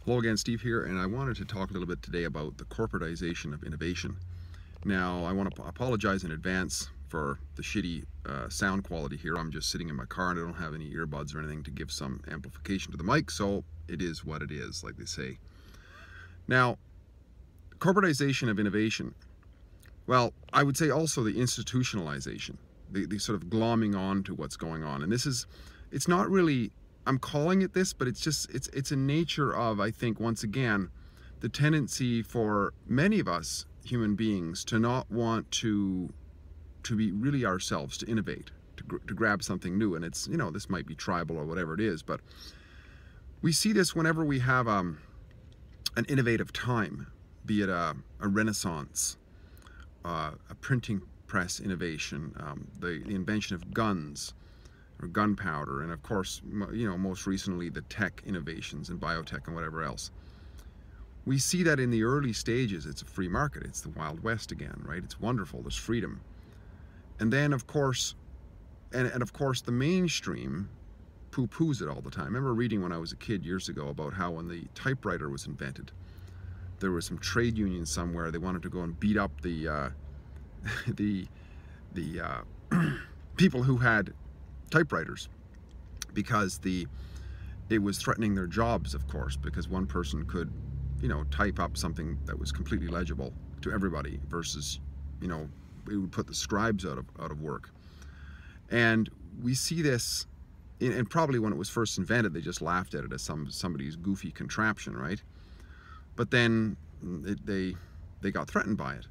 Hello again, Steve here, and I wanted to talk a little bit today about the corporatization of innovation. Now, I want to apologize in advance for the shitty sound quality here. I'm just sitting in my car and I don't have any earbuds or anything to give some amplification to the mic, so it is what it is, like they say. Now, corporatization of innovation. Well, I would say also the institutionalization, the sort of glomming on to what's going on. And this is, it's not really, I'm calling it this, but it's just, it's a nature of, I think, once again, the tendency for many of us human beings to not want to be really ourselves, to innovate, to grab something new. And it's, you know, this might be tribal or whatever it is, but we see this whenever we have an innovative time, be it a renaissance, a printing press innovation, the invention of guns, or gunpowder, and of course, you know, most recently the tech innovations in biotech and whatever else. We see that in the early stages, it's a free market. It's the Wild West again, right? It's wonderful, there's freedom. And then of course, and of course the mainstream poo-poos it all the time. I remember reading when I was a kid years ago about how when the typewriter was invented, there was some trade union somewhere, they wanted to go and beat up the people who had typewriters because it was threatening their jobs, of course, because one person could, you know, type up something that was completely legible to everybody versus, you know, it would put the scribes out of work. And we see this, and probably when it was first invented, they just laughed at it as somebody's goofy contraption, right? But then they got threatened by it.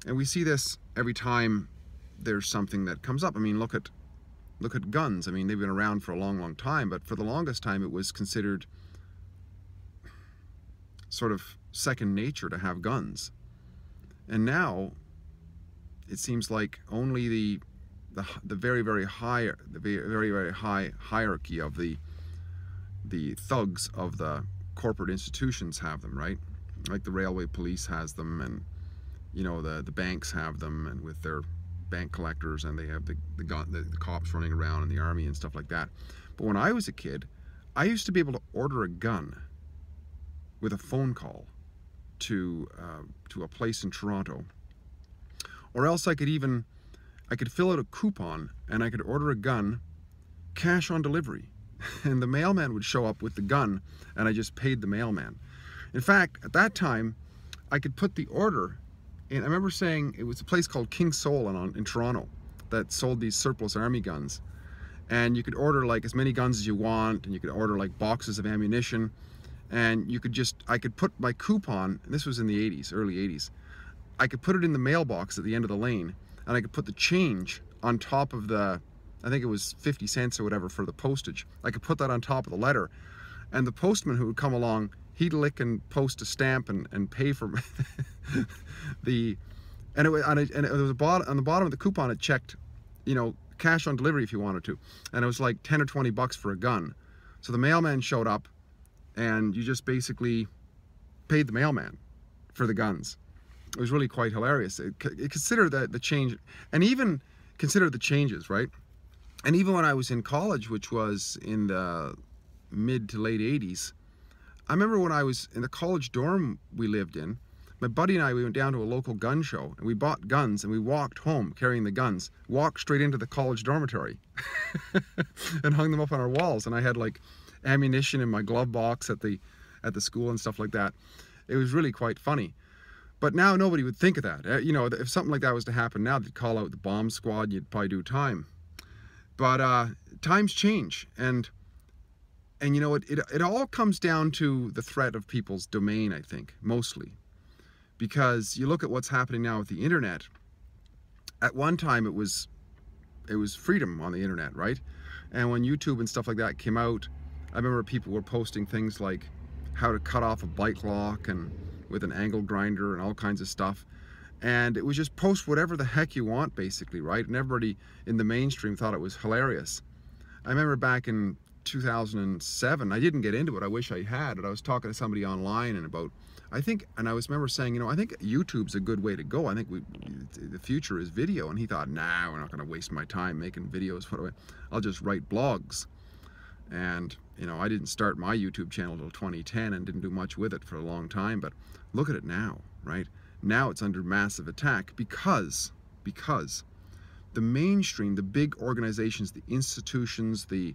And we see this every time there's something that comes up. I mean, look at guns. I mean, they've been around for a long, long time, but for the longest time it was considered sort of second nature to have guns. And now it seems like only the very, very high hierarchy of the thugs of the corporate institutions have them, right? Like the railway police has them, and you know, the banks have them, and with their bank collectors, and they have the cops running around in the army and stuff like that. But when I was a kid, I used to be able to order a gun with a phone call to a place in Toronto, or else I could fill out a coupon and I could order a gun cash on delivery, and the mailman would show up with the gun, and I just paid the mailman. In fact, at that time, I could put the order. And I remember saying, it was a place called King Soul in Toronto that sold these surplus army guns. And you could order like as many guns as you want, and you could order like boxes of ammunition. And you could I could put my coupon, and this was in the 80s, early 80s, I could put it in the mailbox at the end of the lane, and I could put the change on top of I think it was 50 cents or whatever for the postage. I could put that on top of the letter. And the postman who would come along, he'd lick and post a stamp and pay for and it was on the bottom of the coupon it checked, you know, cash on delivery if you wanted to, and it was like 10 or 20 bucks for a gun. So the mailman showed up, and you just basically paid the mailman for the guns. It was really quite hilarious. Consider the change, and even consider the changes, right? And even when I was in college, which was in the mid to late 80s, I remember when I was in the college dorm we lived in, my buddy and I, we went down to a local gun show, and we bought guns, and we walked home carrying the guns, walked straight into the college dormitory and hung them up on our walls. And I had like ammunition in my glove box at the school and stuff like that. It was really quite funny. But now nobody would think of that. You know, if something like that was to happen now, they'd call out the bomb squad, you'd probably do time. But times change, and you know, it all comes down to the threat of people's domain, I think, mostly. Because you look at what's happening now with the internet. At one time it was freedom on the internet, right? And when YouTube and stuff like that came out, I remember people were posting things like how to cut off a bike lock and with an angle grinder and all kinds of stuff. And it was just post whatever the heck you want, basically, right? And everybody in the mainstream thought it was hilarious. I remember back in 2007, I didn't get into it, I wish I had, but I was talking to somebody online and about, I remember saying, you know, I think YouTube's a good way to go. I think the future is video. And he thought, nah, we're not going to waste my time making videos. I'll just write blogs. And You know, I didn't start my YouTube channel until 2010 and didn't do much with it for a long time, but look at it now, right? Now it's under massive attack because the mainstream, the big organizations, the institutions, the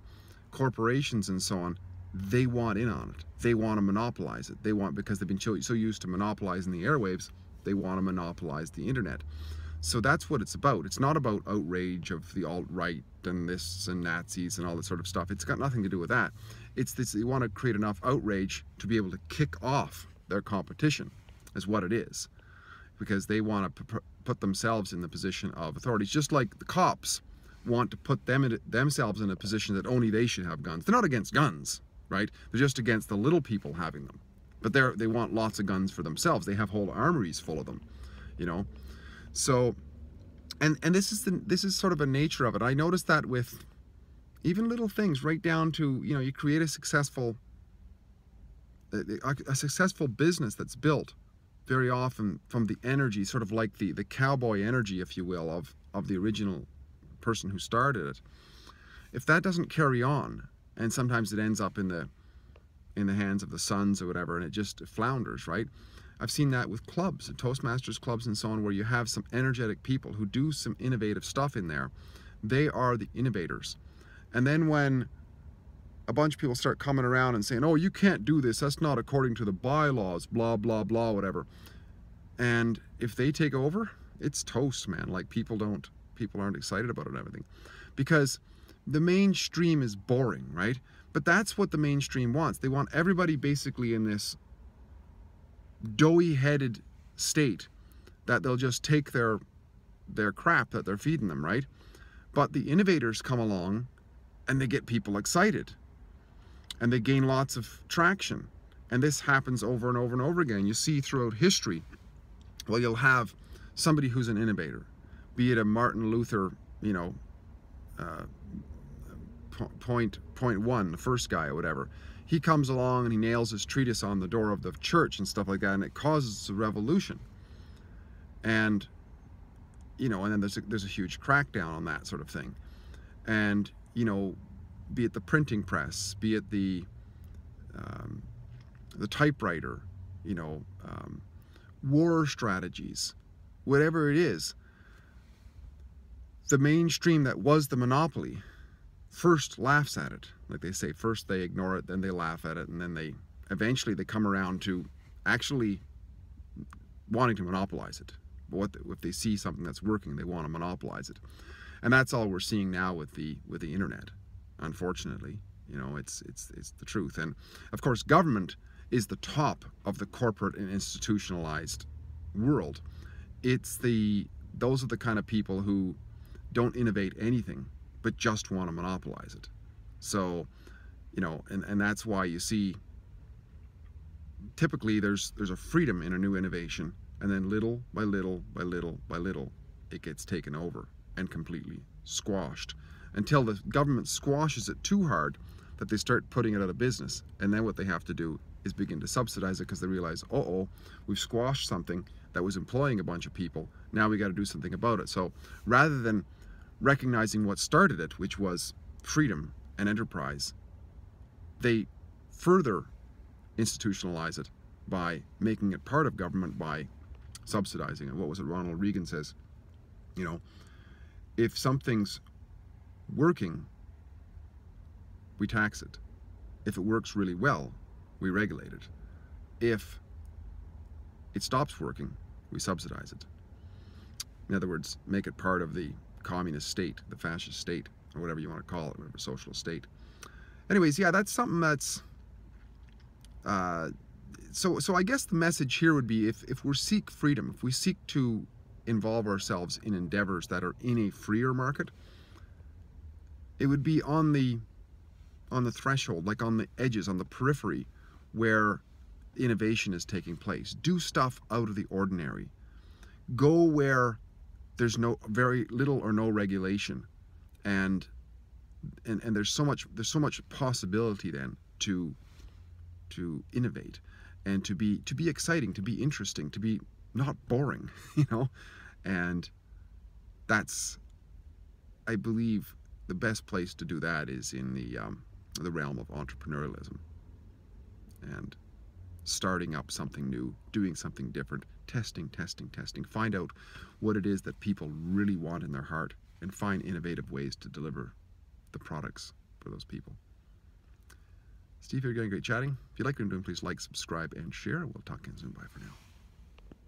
corporations and so on, they want in on it. They want to monopolize it. They want, because they've been so used to monopolizing the airwaves, they want to monopolize the internet. So that's what it's about. It's not about outrage of the alt-right and this and Nazis and all that sort of stuff. It's got nothing to do with that. It's this, they want to create enough outrage to be able to kick off their competition, is what it is. Because they want to put themselves in the position of authorities, just like the cops want to put themselves in a position that only they should have guns. They're not against guns, right? They're just against the little people having them. But they want lots of guns for themselves. They have whole armories full of them, you know. So, and this is sort of a nature of it. I noticed that with even little things, right down to, you know, you create a successful business that's built very often from the energy, sort of like the cowboy energy, if you will, of the original person who started it. If that doesn't carry on, and sometimes it ends up in the hands of the sons or whatever, and it just flounders, right? I've seen that with clubs, and Toastmasters clubs and so on, where you have some energetic people who do some innovative stuff in there. They are the innovators. And then when a bunch of people start coming around and saying, oh, you can't do this, that's not according to the bylaws, blah, blah, blah, whatever. And if they take over, it's toast, man. Like, people aren't excited about it and everything. Because the mainstream is boring, right? But that's what the mainstream wants. They want everybody basically in this doughy-headed state that they'll just take their crap that they're feeding them, right? But the innovators come along and they get people excited and they gain lots of traction. And this happens over and over and over again. You see throughout history, well, you'll have somebody who's an innovator, be it a Martin Luther, you know, point one, the first guy or whatever. He comes along and he nails his treatise on the door of the church and stuff like that, and it causes a revolution. And, you know, and then there's a huge crackdown on that sort of thing. And, you know, be it the printing press, be it the typewriter, you know, war strategies, whatever it is, the mainstream that was the monopoly first laughs at it. Like they say, first they ignore it, then they laugh at it, and then they eventually come around to actually wanting to monopolize it. But if they see something that's working, they want to monopolize it. And that's all we're seeing now with the internet, unfortunately. You know, it's the truth. And of course, government is the top of the corporate and institutionalized world. Those are the kind of people who don't innovate anything, but just want to monopolize it. So, you know, and that's why you see typically there's a freedom in a new innovation, and then little by little by little by little it gets taken over and completely squashed until the government squashes it too hard that they start putting it out of business. And then what they have to do is begin to subsidize it, because they realize, uh-oh, we've squashed something that was employing a bunch of people. Now we got to do something about it. So rather than recognizing what started it, which was freedom and enterprise, they further institutionalize it by making it part of government by subsidizing it. What was it Ronald Reagan says? You know, if something's working, we tax it. If it works really well, we regulate it. If it stops working, we subsidize it. In other words, make it part of the communist state, the fascist state, or whatever you want to call it, whatever socialist state. Anyways, yeah, that's something that's so I guess the message here would be, if we seek freedom, if we seek to involve ourselves in endeavors that are in a freer market, it would be on the threshold, like on the edges, on the periphery, where innovation is taking place. Do stuff out of the ordinary. Go where there's very little or no regulation, and there's so much possibility then to innovate and to be exciting, to be interesting, to be not boring, you know. And that's, I believe, the best place to do that is in the realm of entrepreneurialism and starting up something new, doing something different, testing. Find out what it is that people really want in their heart and find innovative ways to deliver the products for those people. Steve here, getting great chatting. If you like what I'm doing, please like, subscribe, and share. We'll talk again soon. Bye for now.